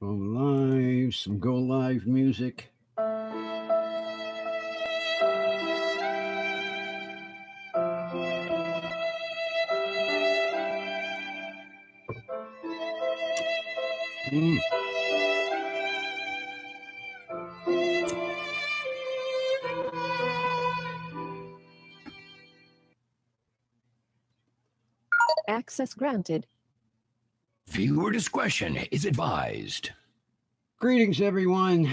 Go live, some go live music. Access granted. Viewer discretion is advised. Greetings, everyone.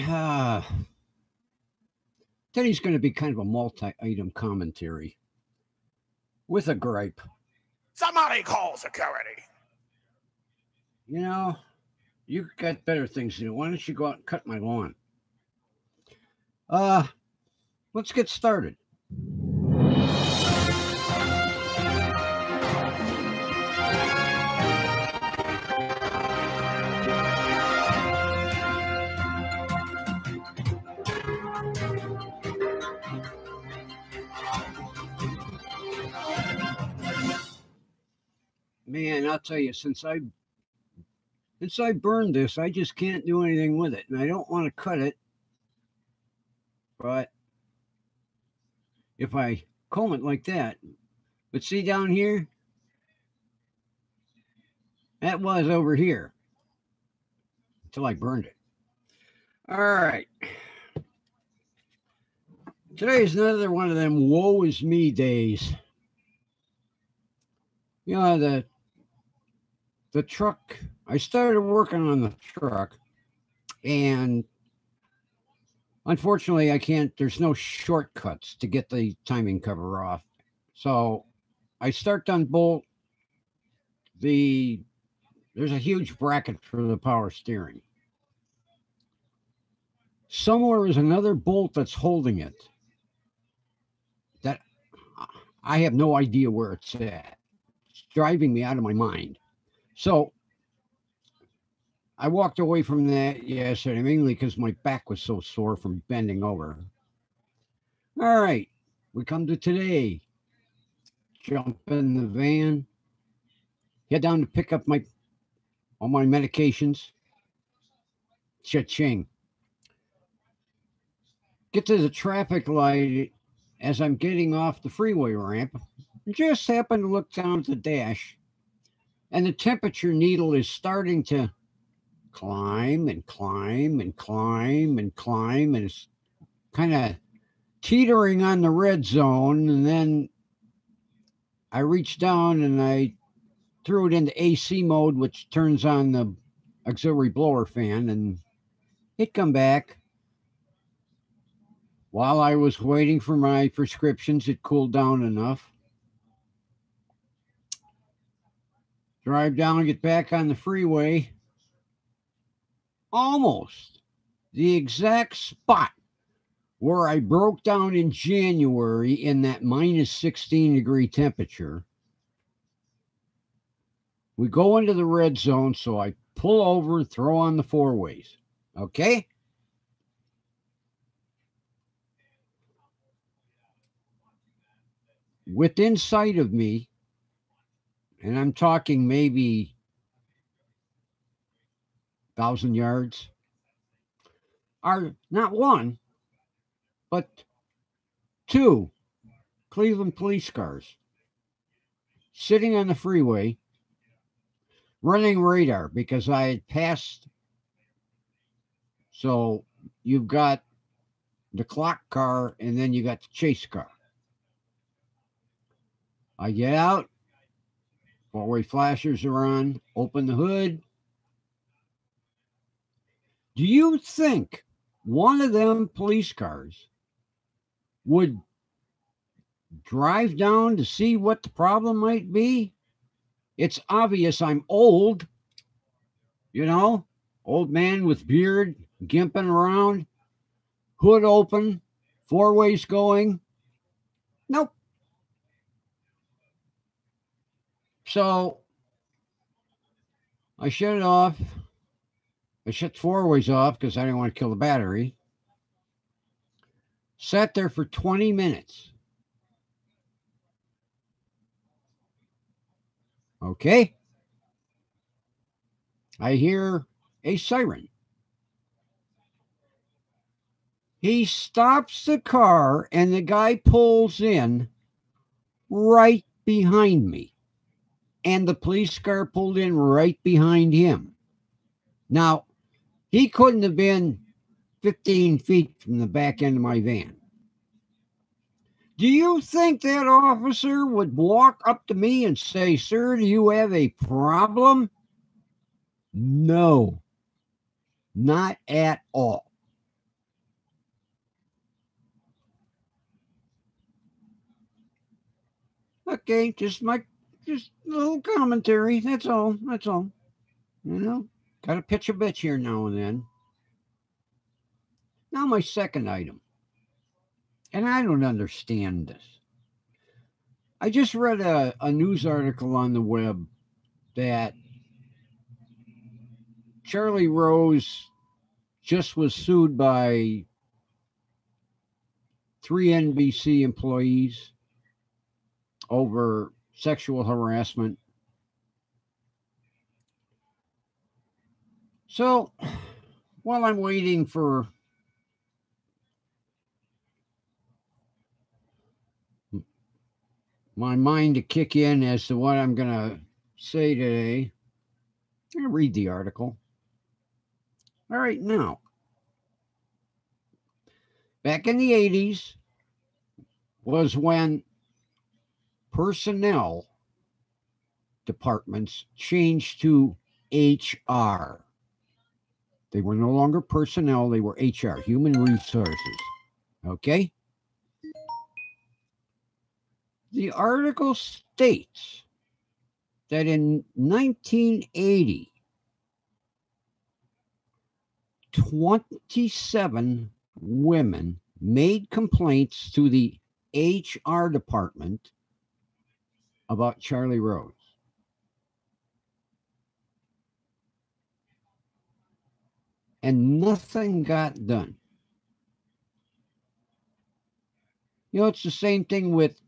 Today's going to be kind of a multi-item commentary with a gripe. Somebody call security. You know, you got better things to do. Why don't you go out and cut my lawn? Let's get started. Man, I'll tell you, since I burned this, I just can't do anything with it, and I don't want to cut it. But if I comb it like that, but see down here, that was over here until I burned it. All right. Today is another one of them woe is me days. You know, the truck, I started working on the truck, and unfortunately there's no shortcuts to get the timing cover off. So I start to unbolt there's a huge bracket for the power steering. Somewhere is another bolt that's holding it that I have no idea where it's at. It's driving me out of my mind. So I walked away from that yesterday, mainly because my back was so sore from bending over. All right, we come to today. Jump in the van, head down to pick up all my medications. Cha-ching. Get to the traffic light as I'm getting off the freeway ramp. Just happen to look down at the dash, and the temperature needle is starting to climb and climb and climb and climb, and it's kind of teetering on the red zone. And then I reached down and I threw it into AC mode, which turns on the auxiliary blower fan, and it come back. While I was waiting for my prescriptions, it cooled down enough. Drive down, get back on the freeway. Almost the exact spot where I broke down in January in that minus 16-degree temperature. We go into the red zone, so I pull over, throw on the four ways. Okay? Within sight of me, and I'm talking maybe 1,000 yards, are not one, but two Cleveland police cars sitting on the freeway, running radar because I had passed. So you've got the clock car, and then you got the chase car. I get out, four-way flashers are on, open the hood. Do you think one of them police cars would drive down to see what the problem might be? It's obvious I'm old, old man with beard, gimping around, hood open, four ways going. Nope. So I shut it off. I shut the four ways off because I didn't want to kill the battery. Sat there for 20 minutes. Okay. I hear a siren. He stops the car and the guy pulls in right behind me. And the police car pulled in right behind him. Now, he couldn't have been 15 feet from the back end of my van. Do you think that officer would walk up to me and say, "Sir, do you have a problem?" No, not at all. Okay, just a little commentary. That's all. That's all. You know, got to pitch a bitch here now and then. Now my second item. And I don't understand this. I just read a news article on the web that Charlie Rose just was sued by 3 NBC employees over sexual harassment. So while I'm waiting for my mind to kick in as to what I'm going to say today, I'm going to read the article. All right, now, back in the 80s was when personnel departments changed to HR. They were no longer personnel, they were HR, human resources. Okay? The article states that in 1980, 27 women made complaints to the HR department about Charlie Rose. And nothing got done. You know, it's the same thing with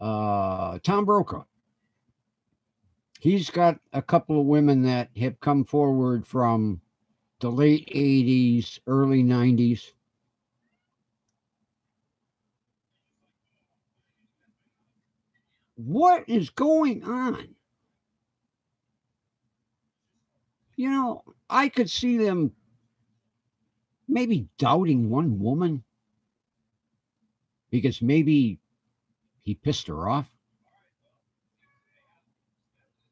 Tom Brokaw. He's got a couple of women that have come forward from the late 80s, early 90s. What is going on? You know, I could see them maybe doubting one woman because maybe he pissed her off.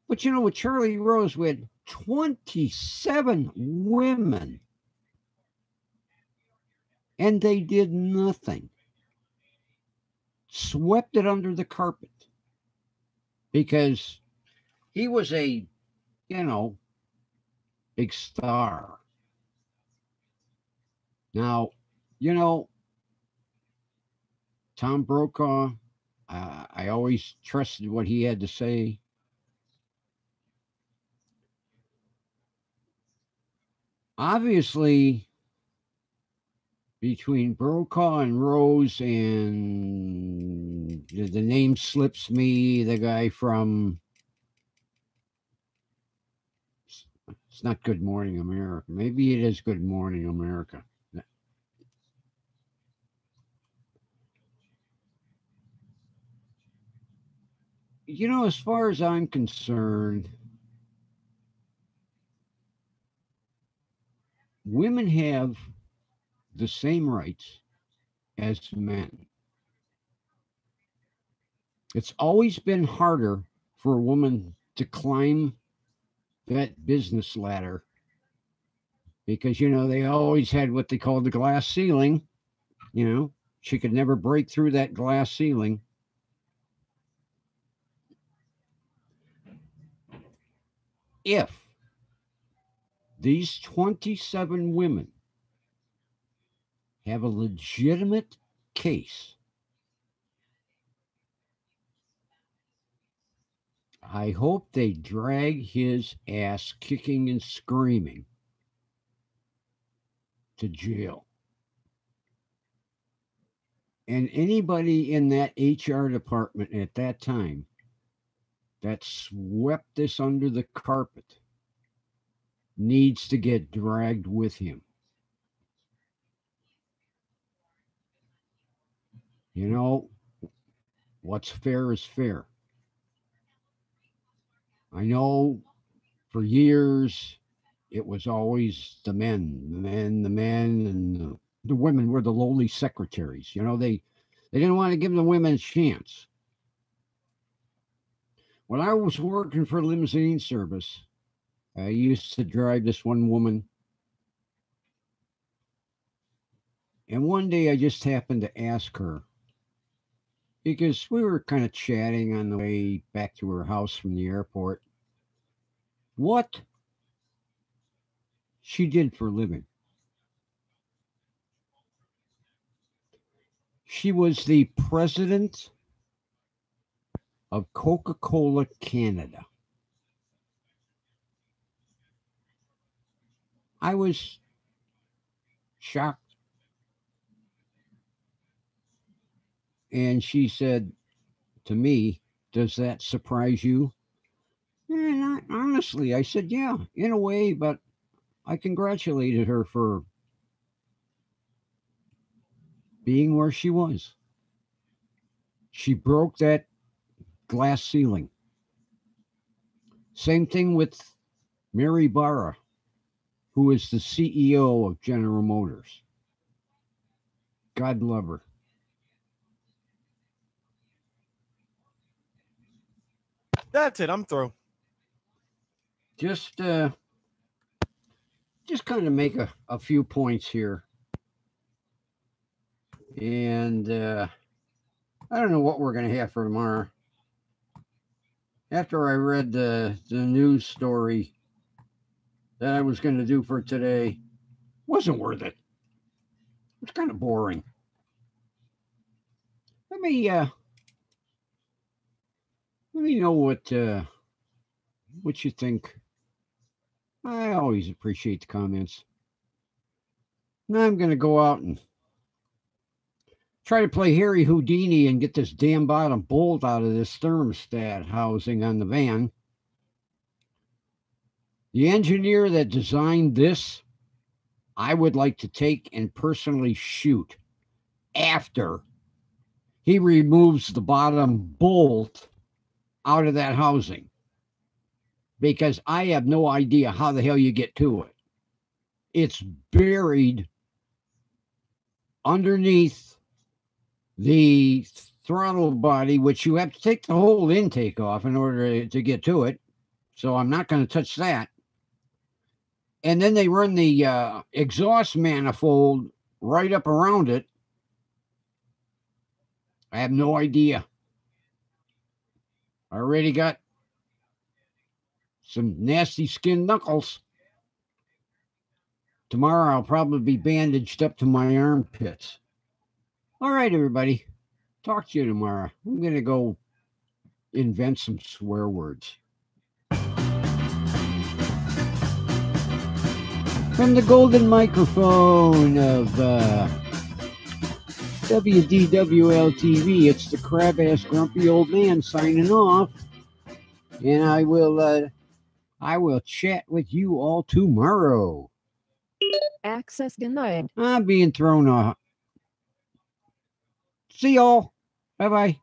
But you know, with Charlie Rose, we had 27 women, and they did nothing. Swept it under the carpet because he was a, you know, big star. Now, you know, Tom Brokaw, I always trusted what he had to say. Obviously, between Brokaw and Rose, and the name slips me, the guy from, it's not Good Morning America. Maybe it is Good Morning America. You know, as far as I'm concerned, women have the same rights as men. It's always been harder for a woman to climb that business ladder because, you know, they always had what they called the glass ceiling. You know, she could never break through that glass ceiling. If these 27 women have a legitimate case, I hope they drag his ass kicking and screaming to jail. And anybody in that HR department at that time that swept this under the carpet needs to get dragged with him. You know, what's fair is fair. I know for years it was always the men, and the women were the lowly secretaries. You know, they didn't want to give the women a chance. When I was working for limousine service, I used to drive this one woman. And one day I just happened to ask her, because we were kind of chatting on the way back to her house from the airport, what she did for a living. She was the president of Coca-Cola Canada. I was shocked. And she said to me, "Does that surprise you?" And honestly, I said, "Yeah, in a way," but I congratulated her for being where she was. She broke that glass ceiling. Same thing with Mary Barra, who is the CEO of General Motors. God love her. That's it. I'm through. Just kind of make a few points here. And I don't know what we're going to have for tomorrow. After I read the news story that I was going to do for today, wasn't worth it. It's kind of boring. Let me know what you think. I always appreciate the comments. Now I'm going to go out and try to play Harry Houdini and get this damn bottom bolt out of this thermostat housing on the van. The engineer that designed this, I would like to take and personally shoot after he removes the bottom bolt out of that housing, because I have no idea how the hell you get to it. It's buried underneath the throttle body, which you have to take the whole intake off in order to get to it. So I'm not going to touch that. And then they run the exhaust manifold right up around it. I have no idea. I already got some nasty skin knuckles. Tomorrow I'll probably be bandaged up to my armpits. All right, everybody. Talk to you tomorrow. I'm going to go invent some swear words. From the golden microphone of WDWLTV, it's the crab-ass grumpy old man signing off. And I will chat with you all tomorrow. Access denied. I'm being thrown off. See y'all. Bye-bye.